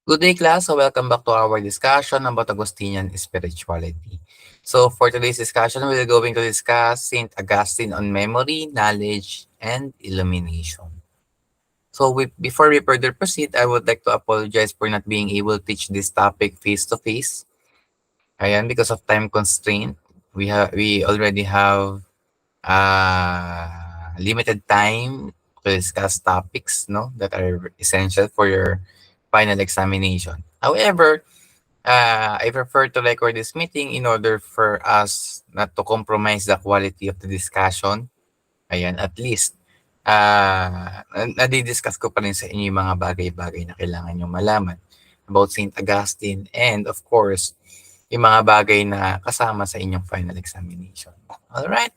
Good day, class. So welcome back to our discussion about Augustinian spirituality. So for today's discussion, we're going to discuss Saint Augustine on memory, knowledge, and illumination. So before we further proceed, I would like to apologize for not being able to teach this topic face-to-face. Ayan, because of time constraint, we already have limited time to discuss topics that are essential for your final examination. However, I prefer to record this meeting in order for us not to compromise the quality of the discussion. Ayan, at least, nadidiscuss ko pa rin sa inyo yung mga bagay-bagay na kailangan nyo malaman about St. Augustine and of course, yung mga bagay na kasama sa inyong final examination. Alright?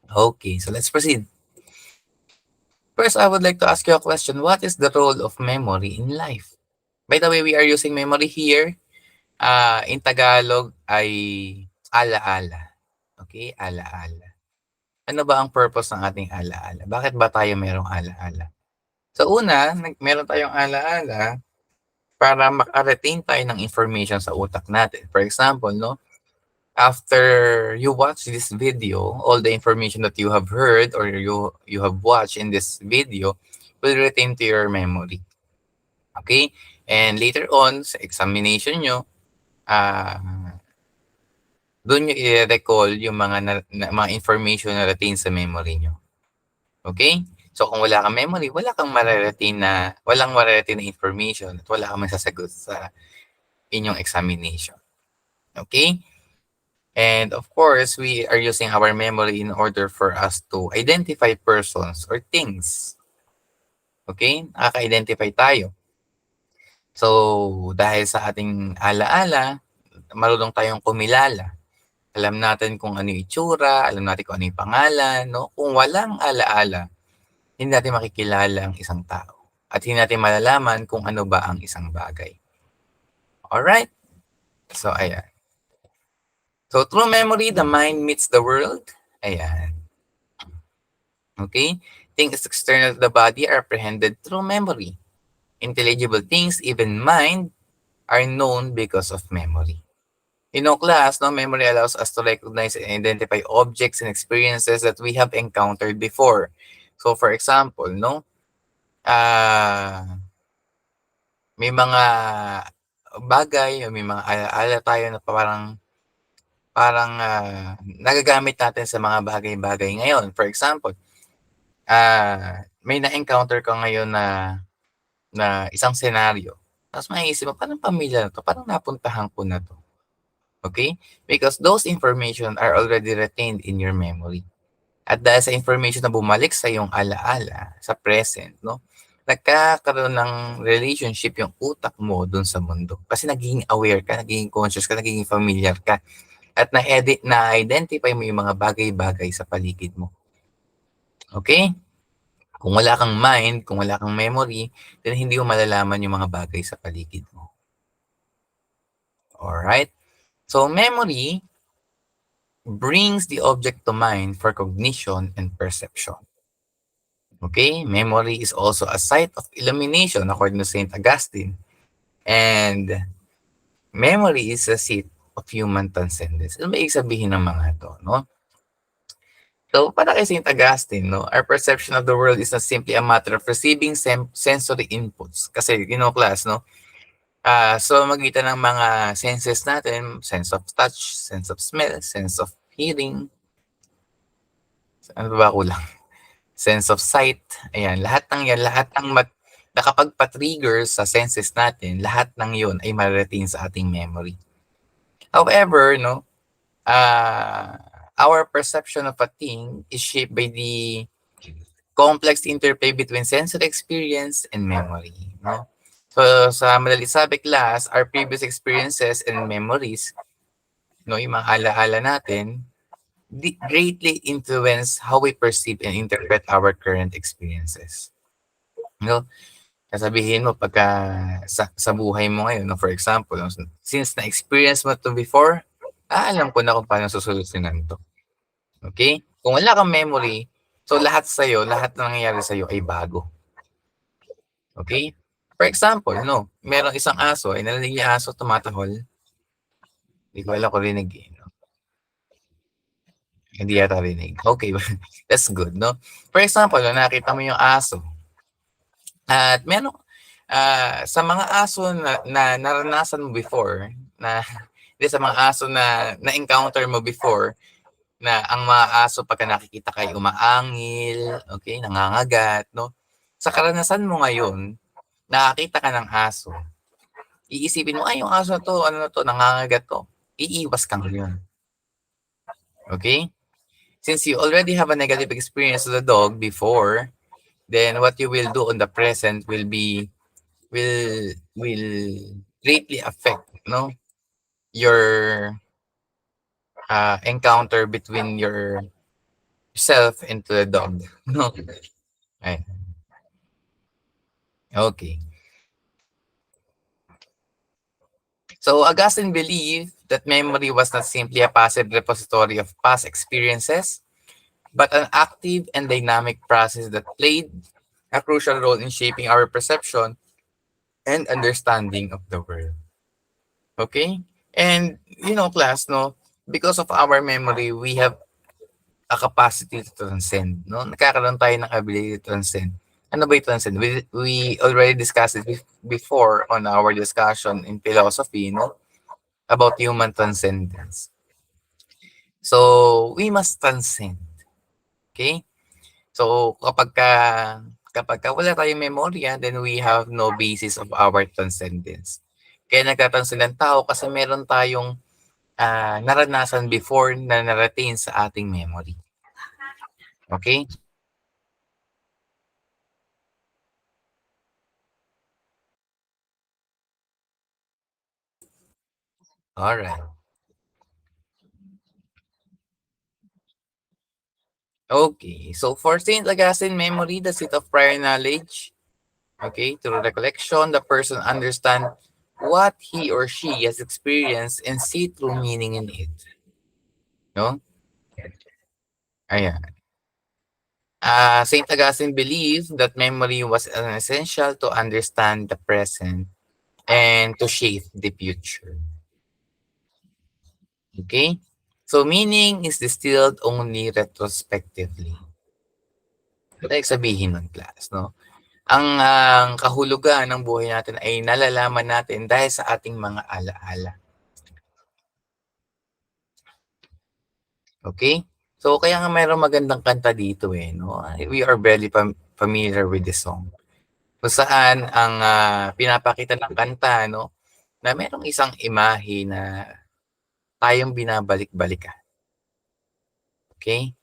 Okay, so let's proceed. First, I would like to ask you a question. What is the role of memory in life? By the way, we are using memory here. In Tagalog ay ala-ala. Okay, ala-ala. Ano ba ang purpose ng ating ala-ala? Bakit ba tayo merong ala-ala? So una, meron tayong ala-ala para maka-retain tayo ng information sa utak natin. For example, after you watch this video, all the information that you have heard or you have watched in this video will retain to your memory. Okay? And later on, sa examination nyo, doon nyo i-recall yung mga information na retain sa memory nyo. Okay? So kung wala kang memory, walang mariretain na information at wala kang masasagot sa inyong examination. Okay? And of course, we are using our memory in order for us to identify persons or things. Okay? Nakaka-identify tayo. So, dahil sa ating ala-ala, marunong tayong kumilala. Alam natin kung ano yung itsura, alam natin kung ano yung pangalan, no? Kung walang ala-ala, hindi natin makikilala ang isang tao. At hindi natin malalaman kung ano ba ang isang bagay. Alright? So, ayan. So, through memory, the mind meets the world. Ayan. Okay? Things external to the body are apprehended through memory. Intelligible things, even mind, are known because of memory. Class, memory allows us to recognize and identify objects and experiences that we have encountered before. So, for example, may mga bagay, may mga ala-ala tayo na parang nagagamit natin sa mga bagay-bagay ngayon. For example, may na-encounter ka ngayon na isang senaryo. Tapos maiisip mo, parang pamilya na to, parang napuntahan ko na to. Okay? Because those information are already retained in your memory. At dahil sa information na bumalik sa iyong ala-ala, sa present, nagkakaroon ng relationship yung utak mo dun sa mundo. Kasi nagiging aware ka, nagiging conscious ka, nagiging familiar ka. At na-identify mo yung mga bagay-bagay sa paligid mo. Okay? Kung wala kang mind, kung wala kang memory, then hindi mo malalaman yung mga bagay sa paligid mo. Alright? So, memory brings the object to mind for cognition and perception. Okay? Memory is also a site of illumination according to St. Augustine. And memory is a seat of human transcendence. Ano ba ibig sabihin ng mga ito, So, para kay St. Augustine, our perception of the world is not simply a matter of receiving sensory inputs. Kasi, class, so magitan ng mga senses natin, sense of touch, sense of smell, sense of hearing, ano ba kulang? Sense of sight, ayan, lahat ng nakapagpa-trigger sa senses natin, lahat ng yun ay ma-retain sa ating memory. However, our perception of a thing is shaped by the complex interplay between sensory experience and memory. So, sa madali sabi, class, our previous experiences and memories, yung mga ala-ala natin, greatly influence how we perceive and interpret our current experiences. Sasabihin mo pagka sa buhay mo ngayon, for example, since na-experience mo to before, alam ko na kung paano susolusyonan to. Okay? Kung wala kang memory, so lahat na nangyayari sa'yo ay bago. Okay? For example, merong isang aso, ay narinig yung aso tumatahol. Hindi ko alam kung rinig eh. No? Hindi yata rinig. Okay, that's good, no? For example, nakita mo yung aso. At sa mga aso na naranasan mo before, sa mga aso na na-encounter mo before, na ang mga aso pagka nakikita kayo umaangil, okay, nangangagat, no? Sa karanasan mo ngayon, nakakita ka ng aso, iisipin mo, ay, yung aso na to, ano na to, nangangagat to. Iiwas ka ngayon. Okay? Since you already have a negative experience with the dog before, then what you will do on the present will greatly affect, your encounter between yourself and the dog. No? Right. Okay. So Augustine believed that memory was not simply a passive repository of past experiences, but an active and dynamic process that played a crucial role in shaping our perception and understanding of the world. Okay? And, class, because of our memory, we have a capacity to transcend, no? Nagkakaroon tayo ng ability to transcend. Ano ba yung transcend? We already discussed it before on our discussion in philosophy, about human transcendence. So, we must transcend. Okay? So, kapag wala tayong memorya, then we have no basis of our transcendence. Kaya nagtatranscend ang tao kasi meron tayong naranasan before na na-retain sa ating memory. Okay? Alright. Okay. So, for St. Augustine, memory, the seat of prior knowledge. Okay? Through recollection, the person understands what he or she has experienced and see true meaning in it. No? Ayan. St. Augustine believed that memory was essential to understand the present and to shape the future. Okay? So, meaning is distilled only retrospectively. Ito yung sabihin ng class, no? Ang kahulugan ng buhay natin ay nalalaman natin dahil sa ating mga alaala. Okay? So, kaya nga mayroong magandang kanta dito no? We are very familiar with this song. Kung saan ang pinapakita ng kanta, na mayroong isang imahe na tayong binabalik-balikan. Okay?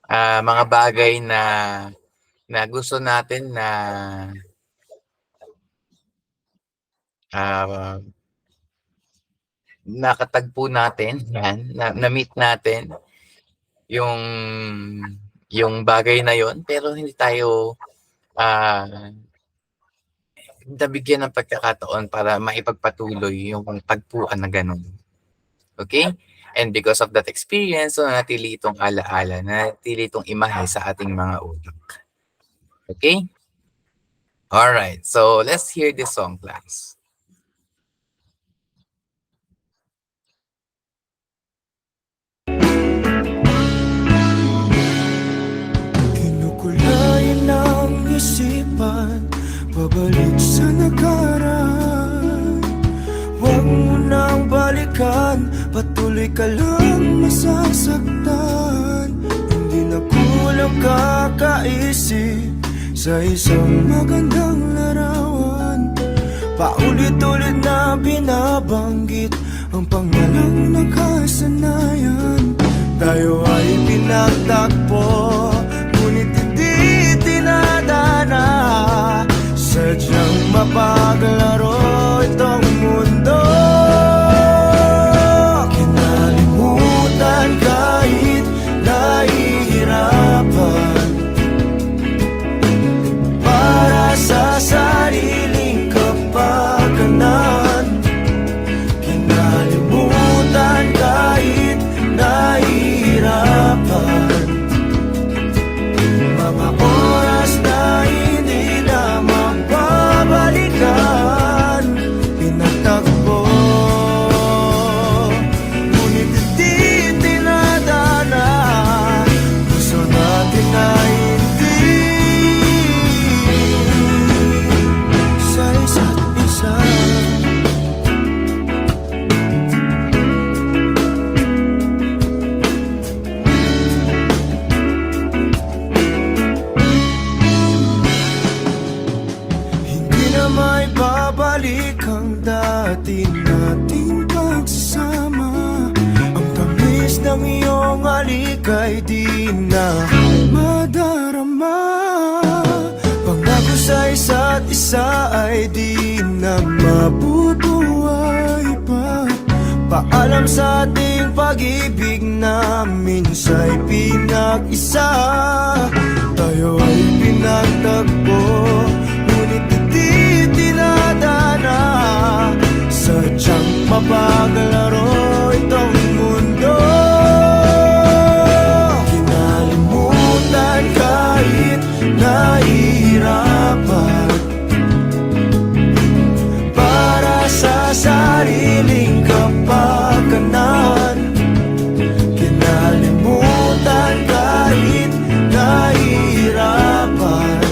Mga bagay na gusto natin na nakatagpo natin, na-meet natin yung bagay na yon, pero hindi tayo nabigyan ng pagkakataon para maipagpatuloy yung tagpuan na ganun. Okay? And because of that experience, so natili itong alaala, natili itong imahe sa ating mga utak. Okay? Alright, so let's hear this song, class. Kinukulayan ng isipan, pabalik sa nakaraan. Huwag mo nang balikan, patuloy ka lang masasaktan. Hindi na kulang kakaisip sa isang magandang larawan. Paulit-ulit na binabanggit ang pangalang nakasanayan. Tayo ay pinagtagpo, ngunit hindi tinadana. Sadyang mapaglaro itong mundo. Kinalimutan kahit nahihirapan, para sa sariling kapakanan. Kinalimutan kahit nahihirapan, mga oras na hindi na mababalik. ang dati nating pagsasama. Ang tamis ng iyong halik ay di na madarama. Pangako sa isa't isa ay di na mabubuhay pa. Paalam sa ating pag-ibig na minsa'y pinag-isa. Tayo ay pinagtagpo, ngunit hindi tinadana. Sadyang mapaglaro itong mundo. Kinalimutan kahit nahihirapan, para sa sariling kapakanan. Kinalimutan kahit nahihirapan,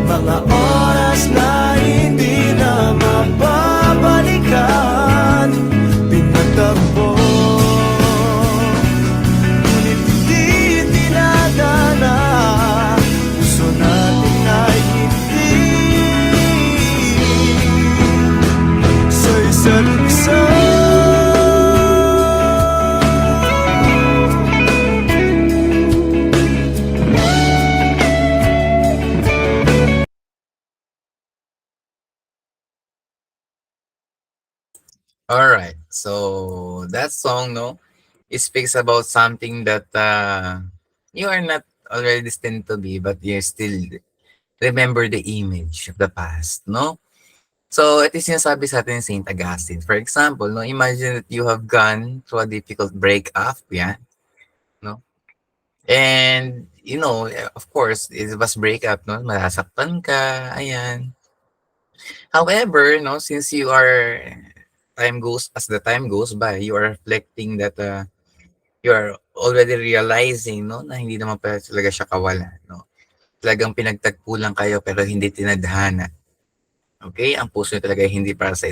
mga oras na hindi na mapabalikan. Pinagtagpo, ngunit hindi tinadana. Gusto natin ay hindi sa isa't isa. All right. So that song, no, it speaks about something that you are not already destined to be, but you still remember the image of the past, no? So, ito yung sinasabi sa atin ni Saint Augustine. For example, no, imagine that you have gone through a difficult breakup, yeah, no? And, you know, of course, it was breakup, no? Masasaktan ka, ayan. However, no, since you are, as the time goes by, you are reflecting that you are already realizing, no, na hindi naman pala talaga siya kawalan, no? Talagang pinagtagpo lang kayo pero hindi tinadhana. Okay? Ang puso niyo talaga ay hindi para sa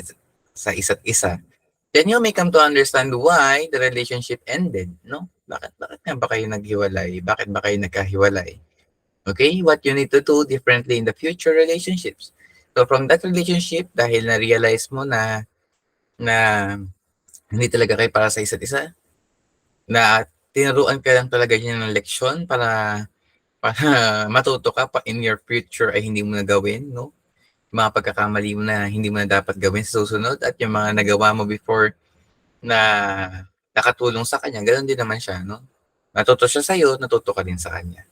isa't isa. Then you may come to understand why the relationship ended, no? Bakit nga ba kayo naghiwalay? Bakit ba kayo nagkahiwalay? Okay? What you need to do differently in the future relationships. So from that relationship, dahil na-realize mo na hindi talaga kayo para sa isa't isa, na tinuruan ka lang talaga niya ng leksyon para matuto ka pa in your future ay hindi mo na gawin, no? Mga pagkakamali mo na hindi mo na dapat gawin sa susunod, at yung mga nagawa mo before na nakatulong sa kanya, ganoon din naman siya, no? Natuto siya sa'yo, natuto ka din sa kanya.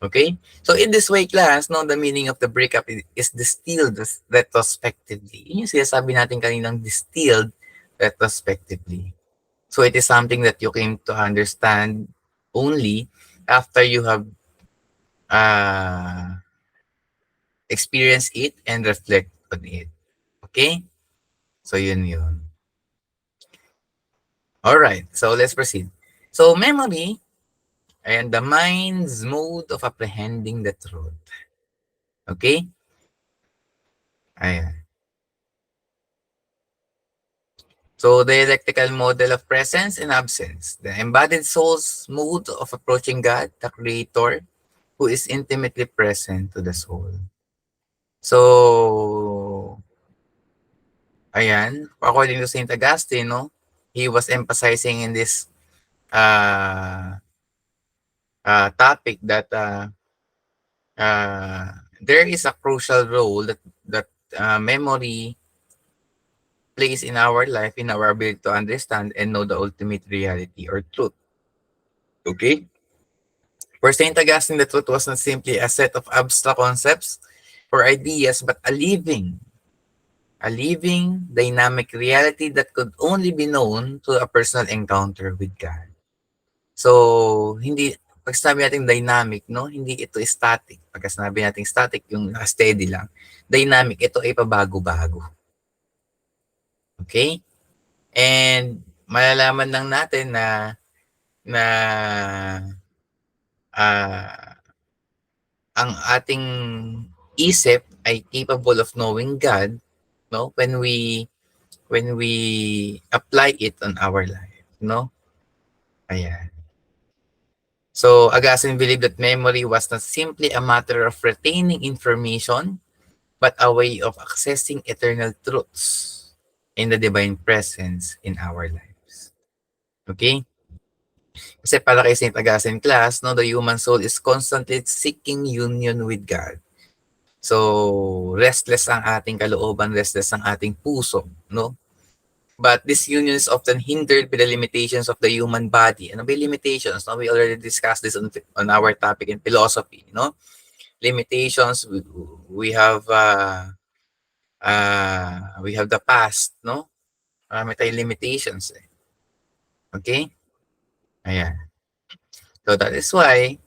Okay? So in this way, class, no, the meaning of the breakup is distilled retrospectively. Yun yung sinasabi natin kaninang distilled retrospectively. So it is something that you came to understand only after you have experience it and reflect on it. Okay? So yun. Alright, so let's proceed. So memory and the mind's mode of apprehending the truth. Okay? Ayan. So dialectical model of presence and absence. The embodied soul's mode of approaching God, the Creator, who is intimately present to the soul. So, ayan, according to Saint Augustine, no, he was emphasizing in this topic that there is a crucial role that memory plays in our life, in our ability to understand and know the ultimate reality or truth. Okay? For Saint Augustine, the truth was not simply a set of abstract concepts or ideas, but a living, dynamic reality that could only be known through a personal encounter with God. So, pag sinabi natin dynamic, no, hindi ito static. Pag sinabi natin static, yung steady lang. Dynamic, ito ay pabago-bago. Okay? And malalaman lang natin na ang ating isip ay capable of knowing God, no, when we apply it on our life, no? Ayan. So Augustine believed that memory was not simply a matter of retaining information, but a way of accessing eternal truths in the divine presence in our lives. Okay? Kasi para kay St. Augustine class, no, the human soul is constantly seeking union with God. So, restless ang ating kalooban, restless ang ating puso, no? But this union is often hindered by the limitations of the human body. Ano ba yung limitations? No? We already discussed this on our topic in philosophy, no? Limitations, we have the past, no? Marami tayong limitations, eh. Okay? Ayan. So that is why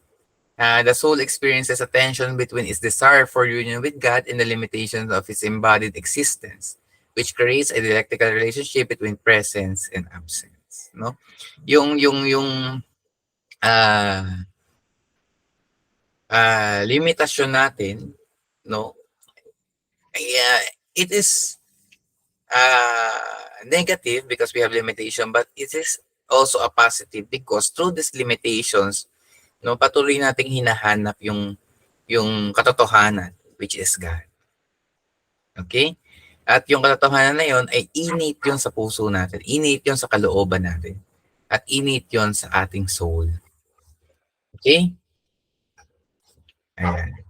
the soul experiences a tension between its desire for union with God and the limitations of its embodied existence, which creates a dialectical relationship between presence and absence. No? Yung uh, limitasyon natin, no? It is negative because we have limitation, but it is also a positive because through these limitations, no, patuloy nating hinahanap yung katotohanan, which is God. Okay? At yung katotohanan na yon ay init yon sa puso natin, init yon sa kalooban natin, at init yon sa ating soul. Okay? Ayan.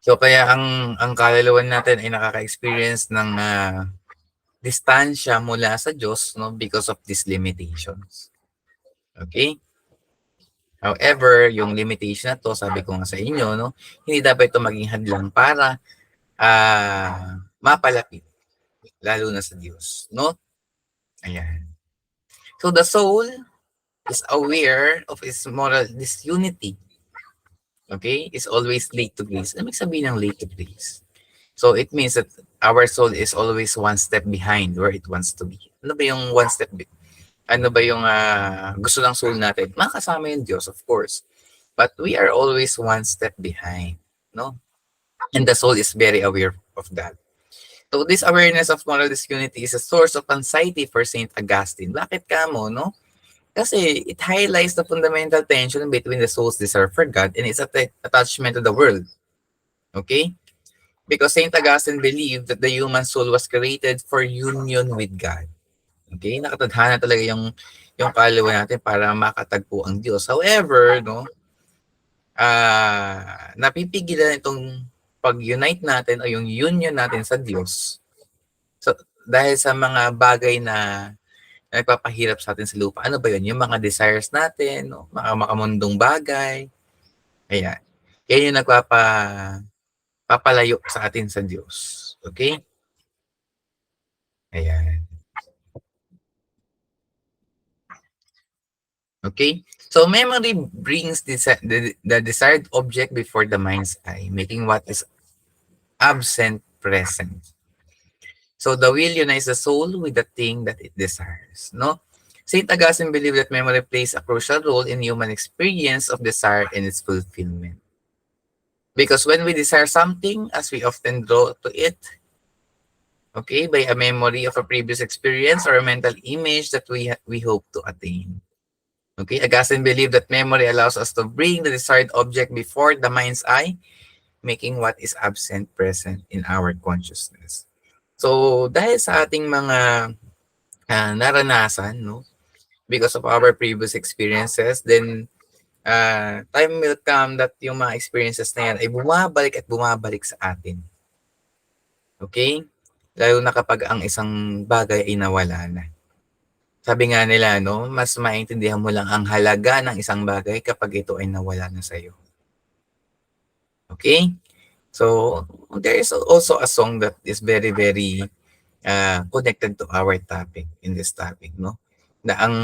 So kaya ang kaluluwa natin ay nakaka-experience ng distansya mula sa Diyos, no, because of these limitations. Okay? However, yung limitation na to, sabi ko nga sa inyo, no, hindi dapat ito maging hadlang para mapalapit, lalo na sa Diyos, no? Ayan. So the soul is aware of its moral disunity. Okay? It's always late to grace. Ano sabihin ng late to grace? So it means that our soul is always one step behind where it wants to be. Ano ba yung one step? Ano ba yung gusto ng soul natin? Makasama yung Diyos, of course. But we are always one step behind, no? And the soul is very aware of that. So this awareness of moral disunity is a source of anxiety for St. Augustine. Bakit ka mo, no? Kasi it highlights the fundamental tension between the soul's desire for God and its attachment to the world. Okay? Because St. Augustine believed that the human soul was created for union with God. Okay? Nakatadhana talaga yung kaluluwa natin para makatagpo ang Diyos. However, no, napipigilan itong pag-unite natin o yung union natin sa Diyos. So, dahil sa mga bagay na nagpapahirap sa atin sa lupa. Ano ba yun? Yung mga desires natin, no? Mga makamundong bagay. Ayan. Yan yung papalayo sa atin sa Diyos. Okay? Ayan. Okay? So, memory brings the desired object before the mind's eye, making what is absent present. So, the will unites the soul with the thing that it desires. No? St. Augustine believed that memory plays a crucial role in human experience of desire and its fulfillment. Because when we desire something, as we often draw to it, okay, by a memory of a previous experience or a mental image that we hope to attain. Okay, Augustine believed that memory allows us to bring the desired object before the mind's eye, making what is absent present in our consciousness. So, dahil sa ating mga naranasan, no, because of our previous experiences, then time will come that yung mga experiences na yan ay bumabalik at bumabalik sa atin. Okay? Lalo na kapag ang isang bagay ay nawala na. Sabi nga nila, no, mas maintindihan mo lang ang halaga ng isang bagay kapag ito ay nawala na sa'yo. Okay? So, there is also a song that is very, very connected to our topic, in this topic, no? Na ang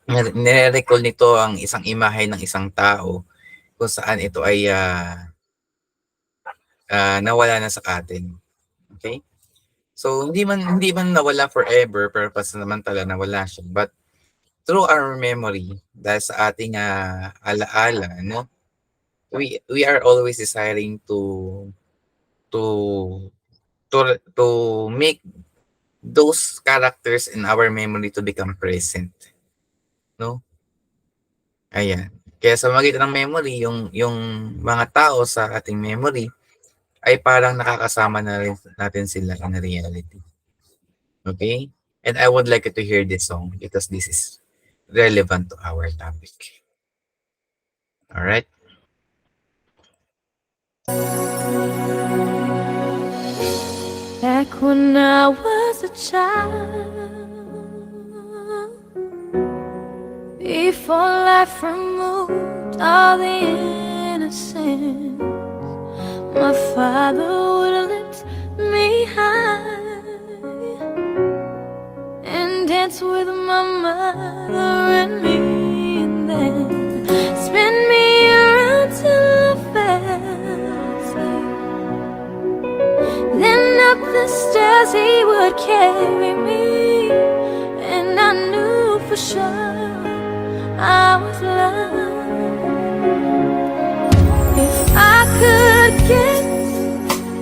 nire-recall nito ang isang imahe ng isang tao kung saan ito ay nawala na sa atin. Okay? So, hindi man nawala forever, pero pasamantala nawala siya. But through our memory, dahil sa ating alaala, no, we are always desiring to make those characters in our memory to become present. No? Ayan. Kaya sa magitan ng memory, yung mga tao sa ating memory ay parang nakakasama na rin natin sila in reality. Okay? And I would like you to hear this song because this is relevant to our topic. Alright? Back when I was a child, before life removed all the innocence, my father would lift me high and dance with my mother and me, and then spin me around till I fell asleep. Then up the stairs he would carry me, and I knew for sure I was loved. If I could get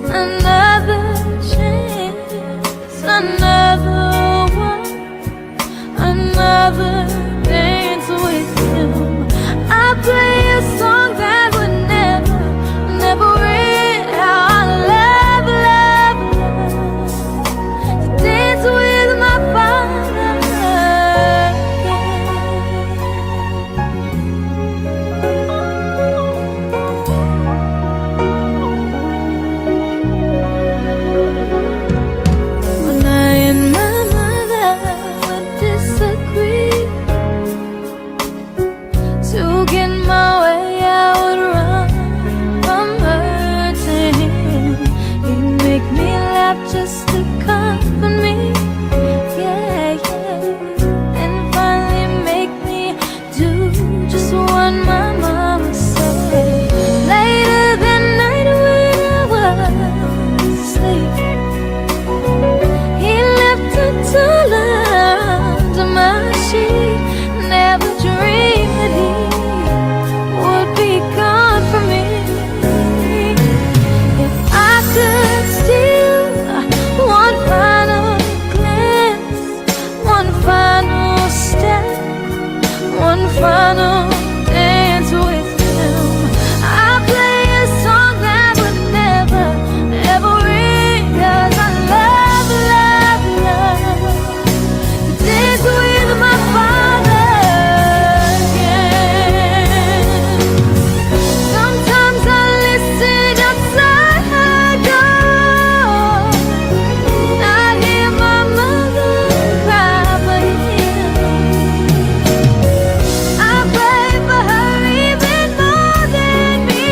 another chance, another one, another dance with him, I'd play a song that would never, never end. How I love, love, love to dance with my father again. When I and my mother would disagree, to get my way I would run from her to him. He'd make me laugh just to comfort me, yeah, yeah, and finally make me do just what my mama said. Later that night when I was asleep, he left a dollar under my sheet. Never dreamed that he would be gone from me. If I could steal one final glance, one final step, one final dance with him, I'd play a song that would never, ever end. 'Cause I love, love, love to dance with my father again. Sometimes I listen outside her door, I hear my mother cry for him. I pray for her even more than me,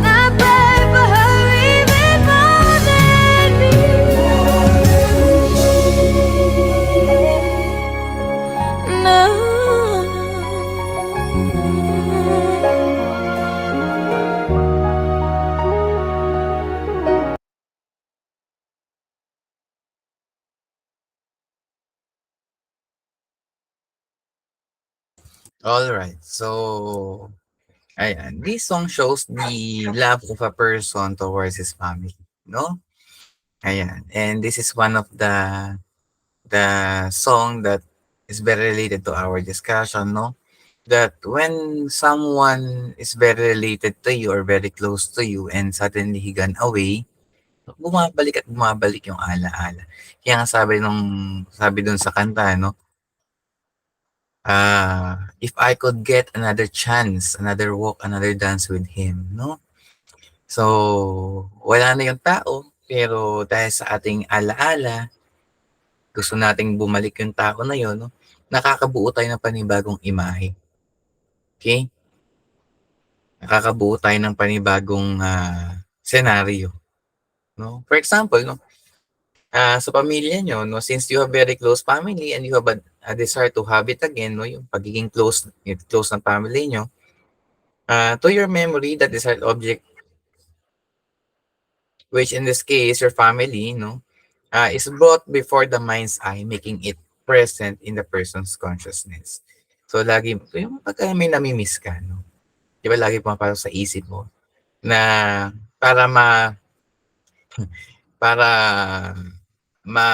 I pray for her even more than me. No. Alright. So, ayan. This song shows the love of a person towards his family. No? Ayan. And this is one of the song that is very related to our discussion, no? That when someone is very related to you or very close to you and suddenly he gone away, bumabalik at bumabalik yung ala-ala. Kaya nga sabi dun sa kanta, no? If I could get another chance, another walk, another dance with him, no? So, wala na yung tao, pero dahil sa ating ala-ala, gusto nating bumalik yung tao na yun, no? Nakakabuo tayo ng panibagong imahe. Okay? Nakakabuo tayo ng panibagong senaryo. No? For example, no, sa pamilya nyo, no, since you have very close family and you have a desire to have it again, no, yung pagiging close ng family nyo, to your memory, that desired object, which in this case, your family, no, is brought before the mind's eye, making it present in the person's consciousness. So, lagi, yung pagka may namimiss ka, no, di ba lagi pumapasok sa isip mo na para para ma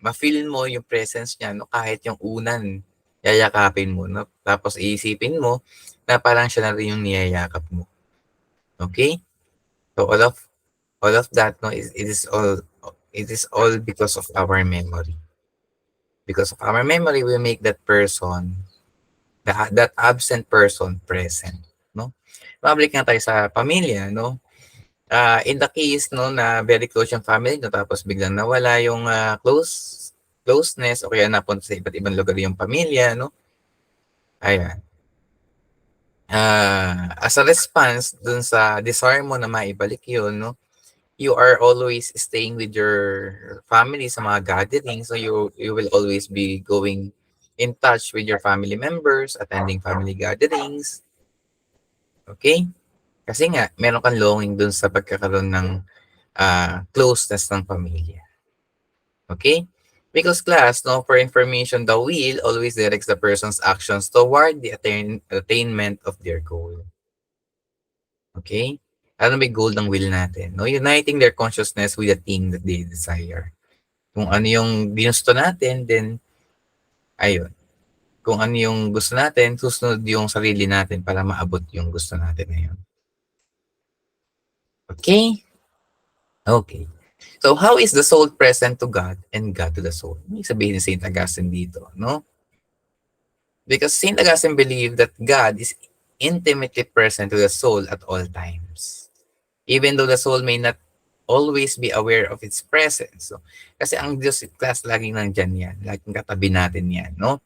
ma-feel mo yung presence niya, no, kahit yung unan yayakapin mo, no, tapos iisipin mo na parang siya na rin yung niyayakap mo. Okay? So all of that, no, it is all because of our memory. Because of our memory, we make that person, that absent person present, no? Mabalik nga tayo sa pamilya, no? In the case, no, na very close yung family, no, tapos biglang nawala yung closeness, o kaya napunta sa iba't ibang lugar yung pamilya, no? Ayan. As a response dun sa desire mo na maibalik yun, no? You are always staying with your family sa mga gathering, so you will always be going in touch with your family members, attending family gatherings. Okay? Kasi nga, meron kang longing dun sa pagkakaroon ng closeness ng pamilya. Okay? Because class, no, for information, the will always directs the person's actions toward the attainment of their goal. Okay? Ano may goal ng will natin? No? Uniting their consciousness with the thing that they desire. Kung ano yung ginusto natin, then, ayun. Kung ano yung gusto natin, susunod yung sarili natin para maabot yung gusto natin na yun. Okay? Okay. So, how is the soul present to God and God to the soul? May sabihin ni St. Augustine dito, no? Because St. Augustine believed that God is intimately present to the soul at all times. Even though the soul may not always be aware of its presence. So, kasi ang Diyos class laging nandyan yan. Laging katabi natin yan, no?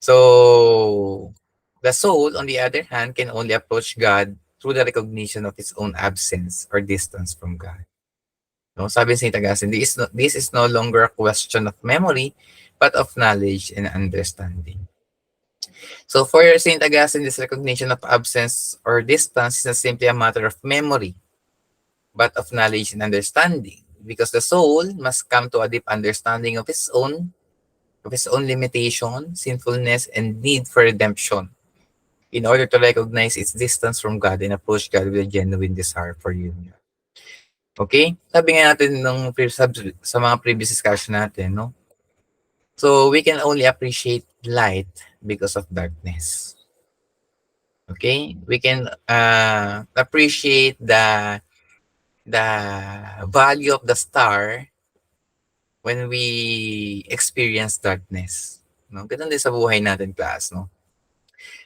So, the soul, on the other hand, can only approach God through the recognition of its own absence or distance from God. No, sabi ni St. Augustine, this is no longer a question of memory, but of knowledge and understanding. So for St. Augustine, this recognition of absence or distance is not simply a matter of memory, but of knowledge and understanding, because the soul must come to a deep understanding of its own limitation, sinfulness, and need for redemption in order to recognize its distance from God and approach God with a genuine desire for union. Okay? Sabi nga natin sa mga previous discussion natin, no? So, we can only appreciate light because of darkness. Okay? We can appreciate the value of the star when we experience darkness. No? Ganun din sa buhay natin, class, no?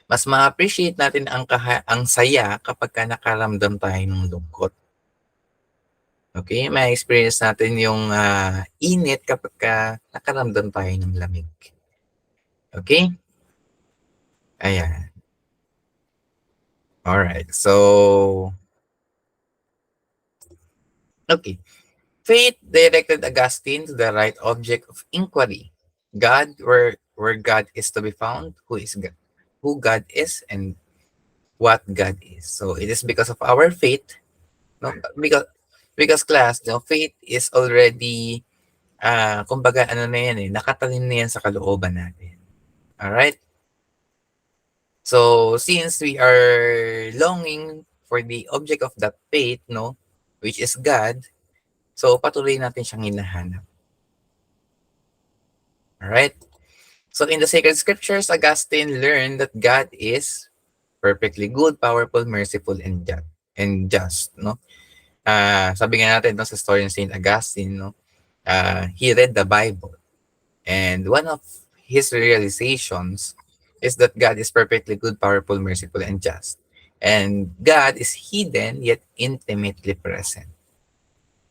Mas ma-appreciate natin ang saya kapag ka nakaramdam tayo ng lungkot. Okay, may experience natin yung init kapag nakaramdam tayo ng lamig. Okay? Ayan. Alright, so... Okay. Faith directed Augustine to the right object of inquiry. God, where God is to be found, who God is, and what God is. So, it is because of our faith, no? Because class, no, faith is already, kumbaga, ano na yan nakatanim na yan sa kalooban natin. Alright? So, since we are longing for the object of that faith, no, which is God, so patuloy natin siyang hinahanap. Alright? So, in the sacred scriptures, Augustine learned that God is perfectly good, powerful, merciful, and just, no? Sabi nga natin, no, sa story ng St. Augustine, no, he read the Bible. And one of his realizations is that God is perfectly good, powerful, merciful, and just. And God is hidden yet intimately present.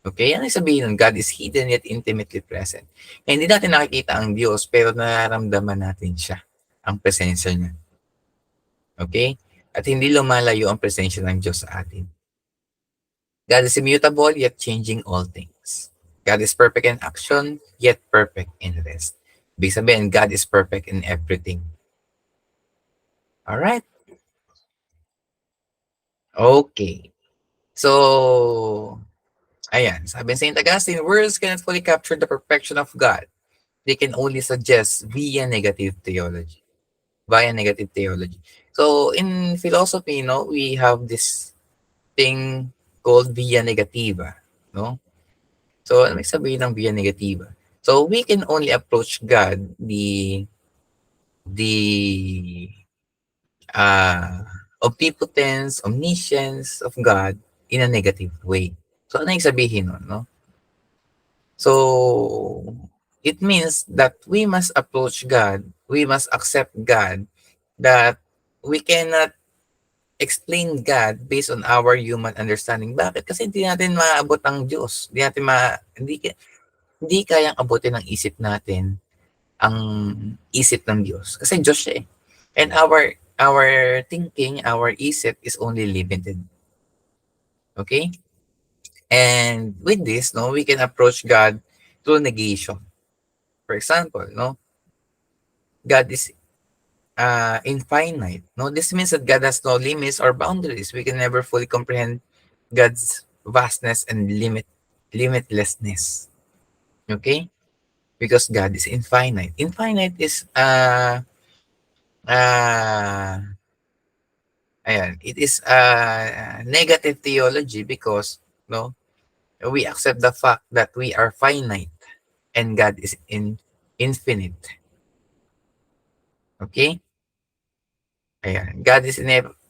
Okay? Ano sabihin nun? God is hidden yet intimately present. Hindi natin nakikita ang Diyos, pero nararamdaman natin siya, ang presensya niya. Okay? At hindi lumalayo ang presensya ng Diyos sa atin. God is immutable, yet changing all things. God is perfect in action, yet perfect in rest. Ibig sabihin, God is perfect in everything. Alright? Okay. So, ayan. Sabi ni St. Augustine, words cannot fully capture the perfection of God. They can only suggest via negative theology. So, in philosophy, no, we have this thing called via negativa, no? So, ano sabihin ng via negativa? So, we can only approach God the omnipotence, omniscience of God in a negative way. So ano yung sabihin nun, no? So it means that we must approach God, we must accept God, that we cannot explain God based on our human understanding. Bakit? Kasi hindi natin maabot ang Diyos. Hindi kayang abutin ng isip natin ang isip ng Diyos. Kasi Diyos siya eh. And our thinking, our isip is only limited. Okay? And with this, no, we can approach God through negation. For example, no, God is infinite. No, this means that God has no limits or boundaries. We can never fully comprehend God's vastness and limitlessness. Okay, because God is infinite. Infinite is ayan, it is negative theology because no, we accept the fact that we are finite and God is infinite. Okay? Ayan. God is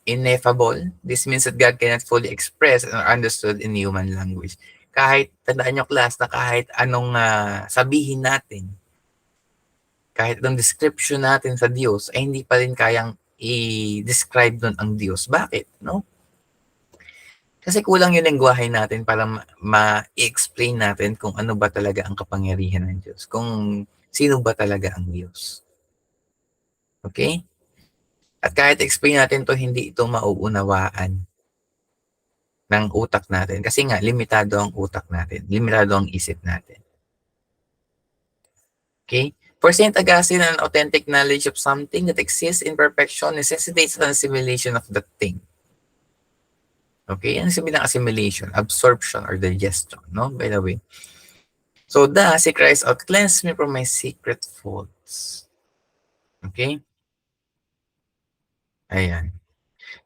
ineffable. This means that God cannot fully express or understood in human language. Kahit, tandaan nyo class, na kahit anong sabihin natin, kahit anong description natin sa Diyos, ay hindi pa rin kayang i-describe nun ang Diyos. Bakit? No? Kasi kulang yung lengguwahe natin para ma-explain natin kung ano ba talaga ang kapangyarihan ng Diyos. Kung sino ba talaga ang Diyos. Okay? At kahit explain natin to, hindi ito mauunawaan ng utak natin. Kasi nga, limitado ang utak natin. Limitado ang isip natin. Okay? For St. Augustine, an authentic knowledge of something that exists in perfection necessitates an assimilation of that thing. Okay? Ano sabihin ng assimilation? Absorption or digestion, no? By the way. So, thus, he cries out, cleanse me from my secret faults. Okay? Ayan.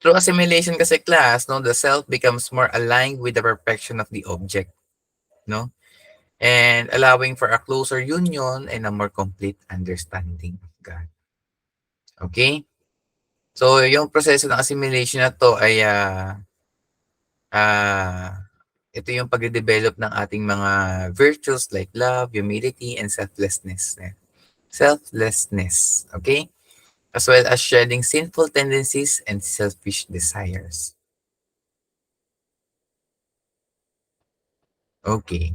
Through assimilation kasi class, no, the self becomes more aligned with the perfection of the object, no? And allowing for a closer union and a more complete understanding of God. Okay? So, yung proseso ng assimilation na to ay ito yung pag-develop ng ating mga virtues like love, humility, and selflessness. Selflessness. Okay? As well as shedding sinful tendencies and selfish desires. Okay.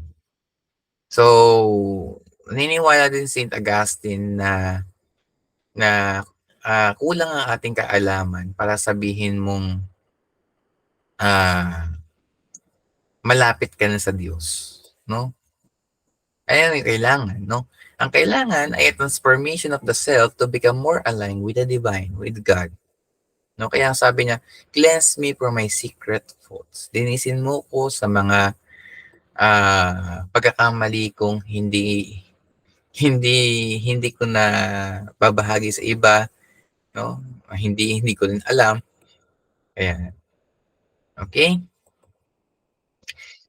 So, naniniwala din St. Augustine na kulang ang ating kaalaman para sabihin mong malapit ka na sa Diyos, no? Ayan yung kailangan, no? Ang kailangan ay a transformation of the self to become more aligned with the divine, with God. No, kaya sabi niya, cleanse me from my secret faults. Linisin mo ko sa mga pagkakamali kong hindi ko na babahagi sa iba, no? Hindi ko rin alam. Ayan. Okay?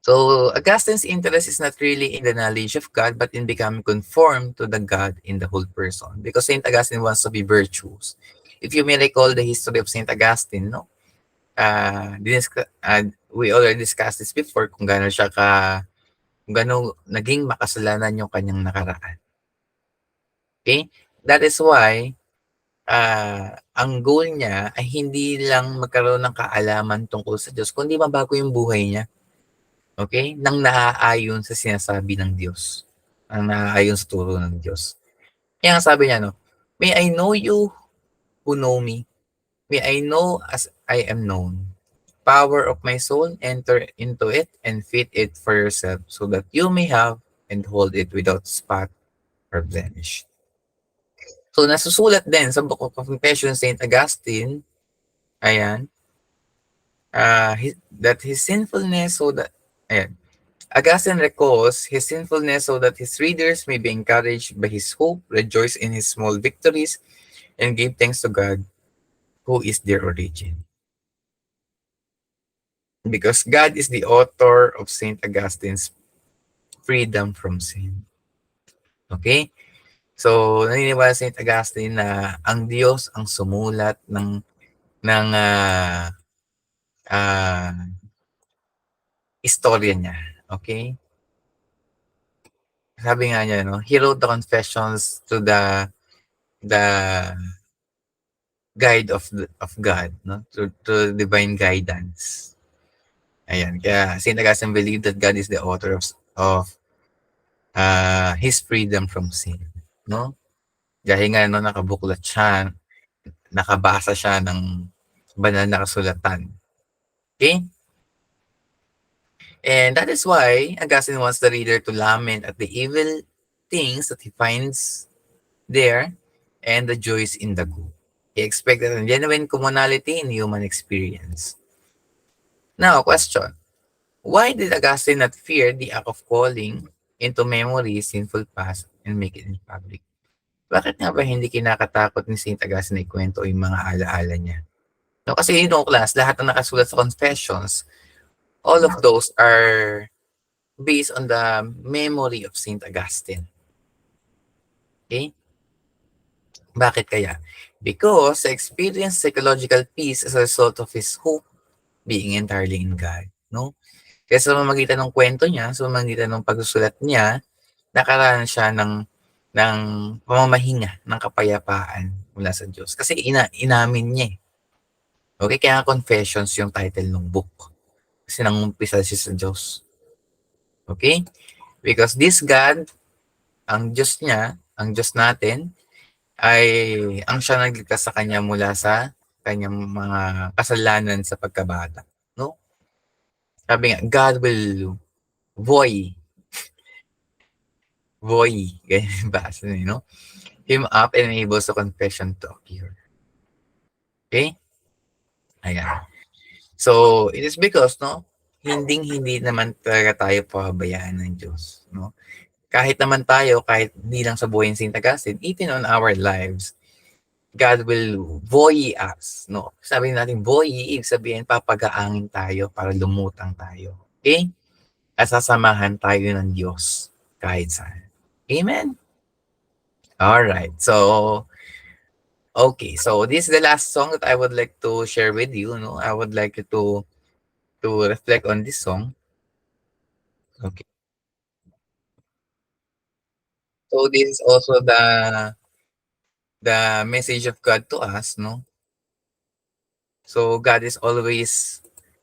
So, Augustine's interest is not really in the knowledge of God, but in becoming conformed to the God in the whole person. Because St. Augustine wants to be virtuous. If you may recall the history of St. Augustine, no? We already discussed this before kung gano'n naging makasalanan yung kanyang nakaraan. Okay? That is why ang goal niya ay hindi lang magkaroon ng kaalaman tungkol sa Diyos, kundi mabago yung buhay niya. Okay? Nang naaayon sa sinasabi ng Diyos. Nang naaayon sa turo ng Diyos. Kaya nga sabi niya, no, may I know you who know me. May I know as I am known. Power of my soul, enter into it and fit it for yourself so that you may have and hold it without spot or blemish. So, nasusulat din sa Book of Confessions, St. Augustine, ayan, that his sinfulness so that, ayan, Augustine recalls his sinfulness so that his readers may be encouraged by his hope, rejoice in his small victories, and give thanks to God, who is their origin. Because God is the author of St. Augustine's freedom from sin. Okay? So, naniniwala St. Augustine na ang Diyos ang sumulat ng ng istorya niya. Okay? Sabi nga niya, no, he wrote the confessions to the guide of God, no, to divine guidance. Ayan, kaya St. Augustine believed that God is the author of his freedom from sin, no? Dahil nga no, nakabuklat siya, nakabasa siya ng banal na kasulatan. Okay? And that is why Augustine wants the reader to lament at the evil things that he finds there and the joys in the good. He expected a genuine commonality in human experience. Now, question. Why did Augustine not fear the act of calling into memory sinful past and make it in public? Bakit nga ba hindi kinakatakot ni St. Augustine na ikwento yung mga alaala niya? No, kasi class, lahat ng nakasulat sa confessions, all of those are based on the memory of St. Augustine. Okay? Bakit kaya? Because he experienced psychological peace as a result of his hope being entirely in God. No? Kaya sa pamamagitan ng kwento niya, sa pamamagitan ng pagsusulat niya, nakaranas siya ng pamamahinga, ng kapayapaan mula sa Diyos. Kasi inamin niya eh. Okay, kaya Confessions yung title ng book. Kasi nangumpisa siya sa Diyos. Okay? Because this God, ang Diyos niya, ang Diyos natin, ay ang siya nagligtas sa kanya mula sa kanyang mga kasalanan sa pagkabata. No? Sabi nga, God will void, ganyan ba? No? Him up and enables the confession to appear. Okay? Ayan. So, it is because, no, hindi naman talaga tayo pababayaan ng Diyos. No? Kahit naman tayo, kahit hindi lang sa buhay ng St. Augustine, even on our lives, God will buoy us. No? Sabi natin, buoy, ibig sabihin, papagaangin tayo para lumutang tayo. Okay? At sasamahan tayo ng Diyos kahit saan. Amen? Alright. So, okay. So, this is the last song that I would like to share with you. No? I would like you to reflect on this song. Okay. So, this is also the message of God to us, no? So, God is always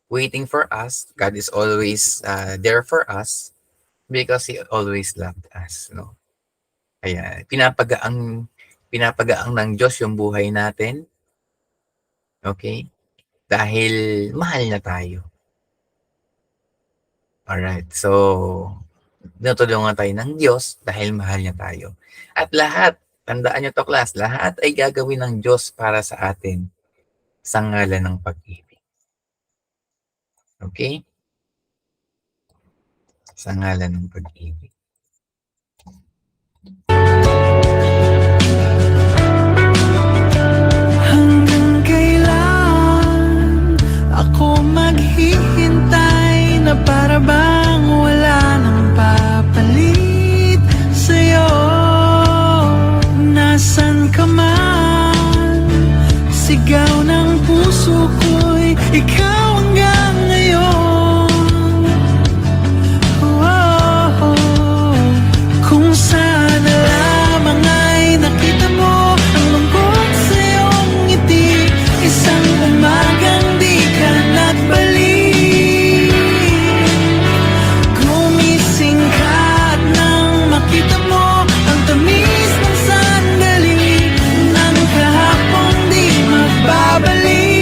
waiting for us. God is always there for us because He always loved us, no? Kaya pinapagaang ng Diyos yung buhay natin. Okay? Dahil mahal na tayo. Alright. So, natulungan tayo ng Diyos dahil mahal niya tayo. At lahat, tandaan niyo to class, lahat ay gagawin ng Diyos para sa atin sa ngalan ng pag-ibig. Okay? Sa ngalan ng pag-ibig. Hanggang kailan ako maghihintay na para bang wala nang papalit sa'yo? Nasaan ka man? Sigaw ng puso ko'y ikaw hanggang ngayon. Kung sana lamang ay nakita mo ang lungkot sa iyong ngiti, isang umagang di ka nagbalik. Gumising ka at nang makita mo ang tamis ng sandali ng kahapon di magbabalik.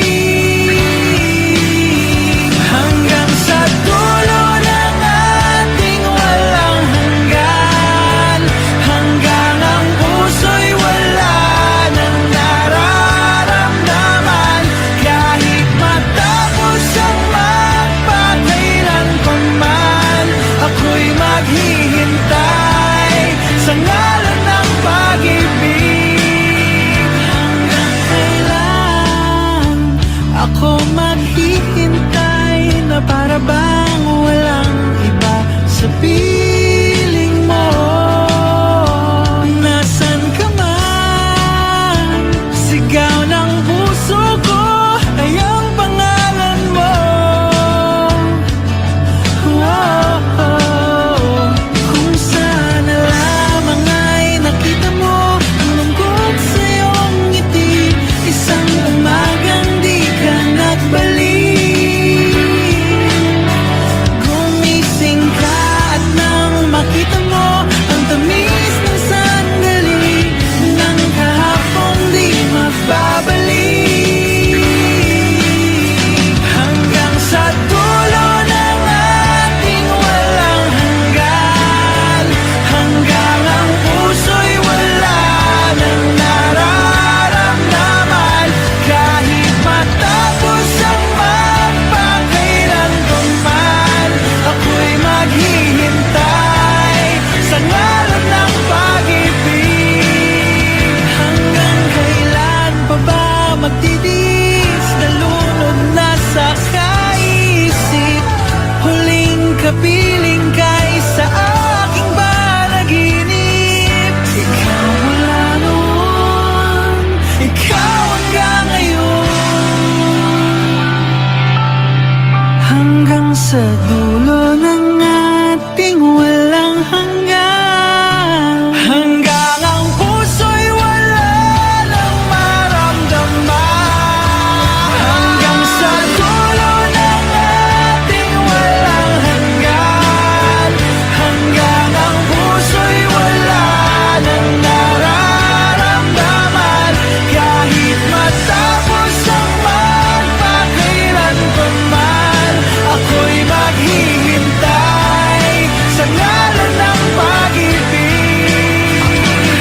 kapiling ka sa aking panaginip. Ikaw wala noon, ikaw hanggang ngayon, hanggang sa dulo ng ating walang hanggan. Hanggang ang puso'y wala nang maramdaman, hanggang sa dulo ng ating walang hanggan. Hanggang ang puso'y wala nang nararamdaman, kahit matapos ang magpakailan pa man, ako'y maghihintay sa ngalan ng pag-ibig.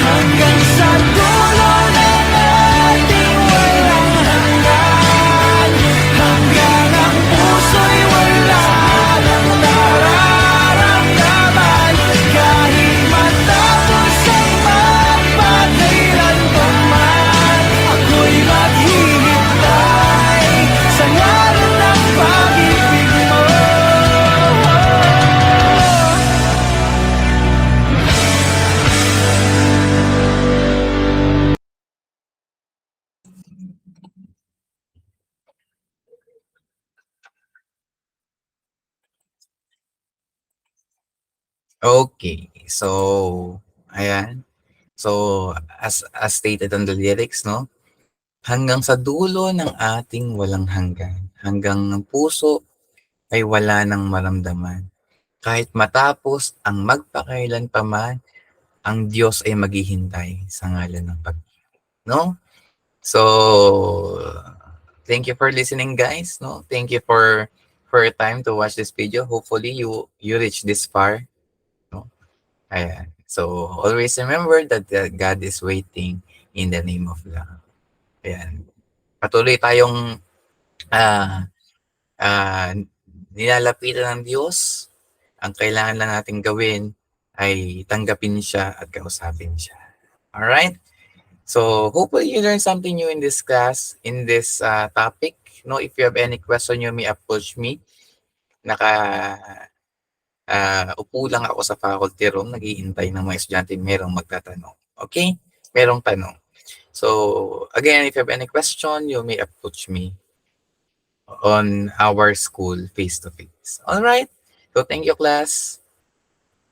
Hanggang sa dulo ng ating walang hanggan. Hanggang ang puso'y wala nang nararamdaman, kahit matapos ang magpakailan pa man, ako'y maghihintay sa ngalan ng pag-ibig mo. Okay. So, ayan. So, as stated on the lyrics, no? Hanggang sa dulo ng ating walang hanggan, hanggang ng puso ay wala nang maramdaman. Kahit matapos ang magpakailan pa man, ang Diyos ay maghihintay sa ngalan ng pag, no? So, thank you for listening, guys, no? Thank you for your time to watch this video. Hopefully you reach this far, no? Ayan. So, always remember that God is waiting in the name of love. Ayan. Patuloy tayong ah nilalapitan ng Diyos. Ang kailangan lang natin gawin ay tanggapin siya at kausapin siya. Alright? So, hopefully you learned something new in this class, in this topic. No, if you have any question, you may approach me. Upo lang ako sa faculty room, naghihintay ng mga estudyante merong magtatanong. Okay? Merong tanong. So, again, if you have any question, you may approach me on our school face-to-face. All right? So, thank you, class.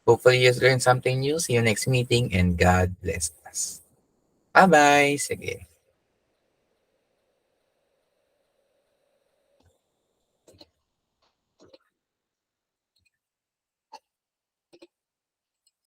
Hopefully, you learned something new. See you next meeting and God bless us. Bye-bye. Sige.